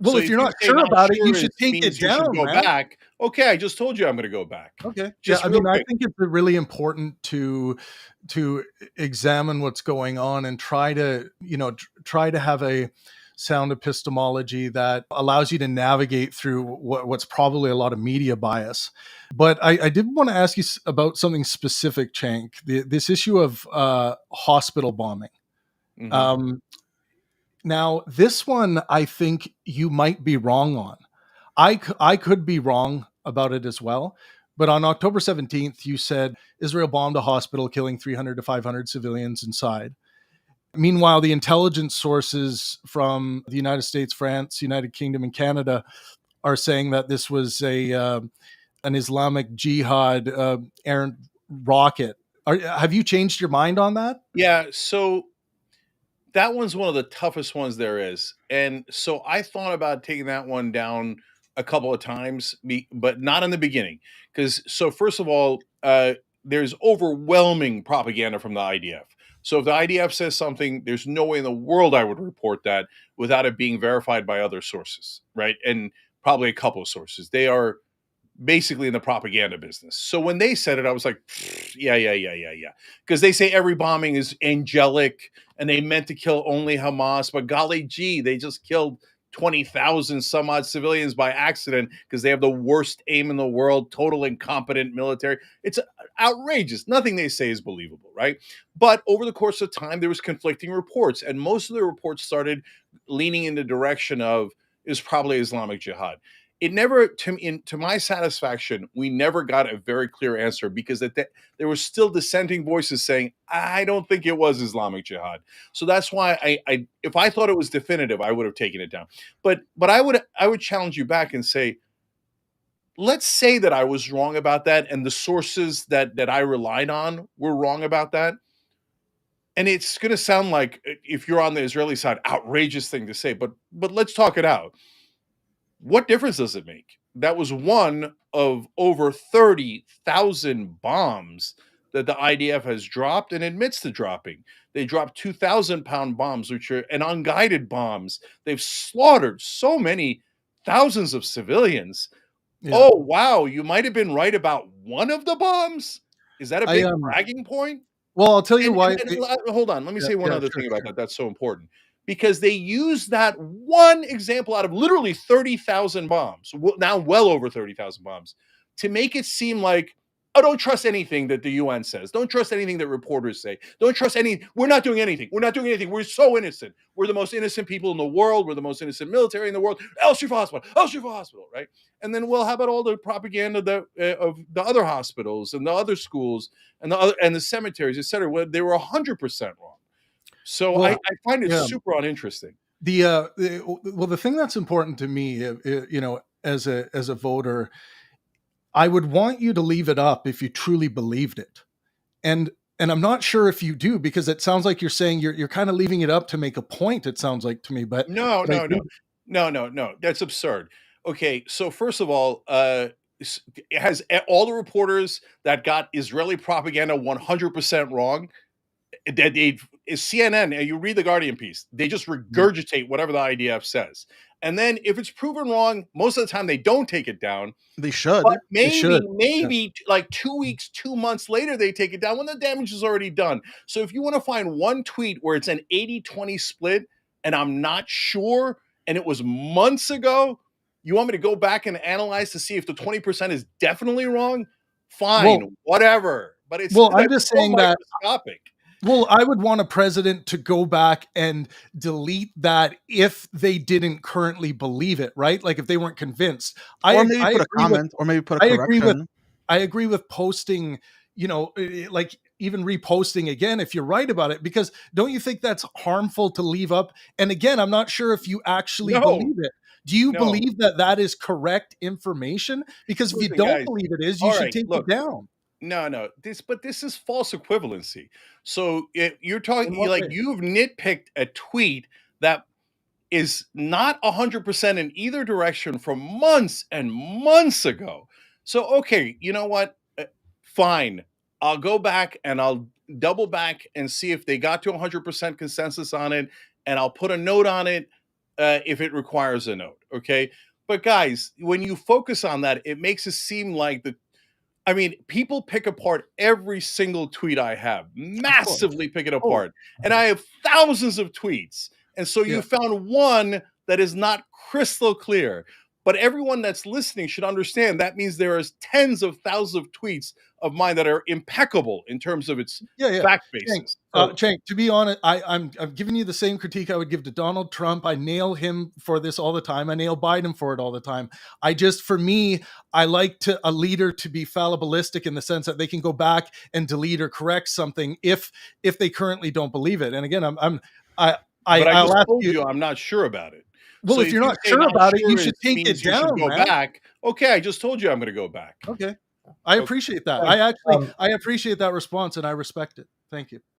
Well, So if if you're you not say sure not about it, you sure, should it take it means you should down, go man. back. Okay, I just told you I'm going to go back. Okay. Yeah, Just I real mean, I quick. think it's really important to examine what's going on and try to, try to have a sound epistemology that allows you to navigate through what's probably a lot of media bias. But I did want to ask you about something specific, Cenk. This issue of hospital bombing. Hmm. Um, Now, this one, I think you might be wrong on. I could be wrong about it as well. But on October 17th, you said Israel bombed a hospital, killing 300 to 500 civilians inside. Meanwhile, the intelligence sources from the United States, France, United Kingdom, and Canada are saying that this was an Islamic Jihad errant rocket. Have you changed your mind on that? Yeah. So that one's one of the toughest ones there is. And so I thought about taking that one down a couple of times, but not in the beginning. Because, so first of all, there's overwhelming propaganda from the IDF. So if the IDF says something, there's no way in the world I would report that without it being verified by other sources, right? And probably a couple of sources. They are basically in the propaganda business. So when they said it, I was like, yeah, yeah, yeah, yeah, yeah. Because they say every bombing is angelic and they meant to kill only Hamas, but golly gee, they just killed 20,000 some odd civilians by accident because they have the worst aim in the world, total incompetent military. It's outrageous. Nothing they say is believable, right? But over the course of time, there was conflicting reports, and most of the reports started leaning in the direction of it was probably Islamic Jihad. It never, to my satisfaction, we never got a very clear answer because there were still dissenting voices saying, I don't think it was Islamic Jihad. So that's why if I thought it was definitive, I would have taken it down. But I would challenge you back and say, let's say that I was wrong about that, and the sources that I relied on were wrong about that. And it's going to sound like, if you're on the Israeli side, outrageous thing to say, but let's talk it out. What difference does it make? That was one of over 30,000 bombs that the IDF has dropped and admits to dropping. They dropped 2,000-pound bombs, which are and unguided bombs. They've slaughtered so many thousands of civilians. Yeah. Oh, wow. You might have been right about one of the bombs. Is that a I big bragging point? Well, I'll tell you And why. hold on, let me Yeah, say one yeah, other sure, thing about sure. that that's so important. Because they use that one example out of literally 30,000 bombs, now well over 30,000 bombs, to make it seem like, oh, don't trust anything that the UN says. Don't trust anything that reporters say. Don't trust we're not doing anything. We're not doing anything. We're so innocent. We're the most innocent people in the world. We're the most innocent military in the world. El Shifa Hospital, El Shifa Hospital, right? And then, well, how about all the propaganda of the other hospitals and the other schools and the cemeteries, et cetera? Well, they were 100% wrong. So I Well, find it yeah. super uninteresting. The thing that's important to me, as a voter, I would want you to leave it up if you truly believed it, and I'm not sure if you do, because it sounds like you're saying you're kind of leaving it up to make a point. It sounds like to me, No, but I no, no, think no, no, no. That's absurd. Okay, so first of all, it has all the reporters that got Israeli propaganda 100% wrong. That they is CNN, and you read the Guardian piece, they just regurgitate whatever the IDF says. And then if it's proven wrong, most of the time they don't take it down. They should. But they should. Yeah. maybe like 2 weeks, 2 months later, they take it down when the damage is already done. So if you want to find one tweet where it's an 80-20 split, and I'm not sure, and it was months ago, you want me to go back and analyze to see if the 20% is definitely wrong? Well, Fine, whatever. But I'm that's just so saying that. microscopic. Well, I would want a president to go back and delete that if they didn't currently believe it, right? Like if they weren't convinced. Or maybe I put a agree with comment, or maybe put a I agree with correction. I agree with posting, like even reposting again if you're right about it, because don't you think that's harmful to leave up? And again, I'm not sure if you actually No, believe it. Do you no. believe that that is correct information? Because if you Listen, don't guys. believe it is, you All should right, take it look. down. No. This is false equivalency. So you're In talking what like way? you've nitpicked a tweet that is not 100% in either direction from months and months ago. So okay, you know what? Fine. I'll go back and I'll double back and see if they got to 100% consensus on it, and I'll put a note on it if it requires a note. Okay. But guys, when you focus on that, it makes it seem like people pick apart every single tweet I have, Of course. massively pick it Oh, apart. And I have thousands of tweets. And so yeah. you found one that is not crystal clear. But everyone that's listening should understand that means there is tens of thousands of tweets of mine that are impeccable in terms of its Yeah, yeah. fact Cenk, basis. So, Cenk, to be honest, I'm giving you the same critique I would give to Donald Trump. I nail him for this all the time. I nail Biden for it all the time. For me, I like a leader to be fallibilistic in the sense that they can go back and delete or correct something if they currently don't believe it. And again, I but I I'll just ask told you. you I'm not sure about it. Well, So if if you're you not say sure not about it, you sure should take it means you should down, go man. back, okay, I just told you I'm going to go back. Okay, I Okay. appreciate that. Like, I appreciate that response, and I respect it. Thank you.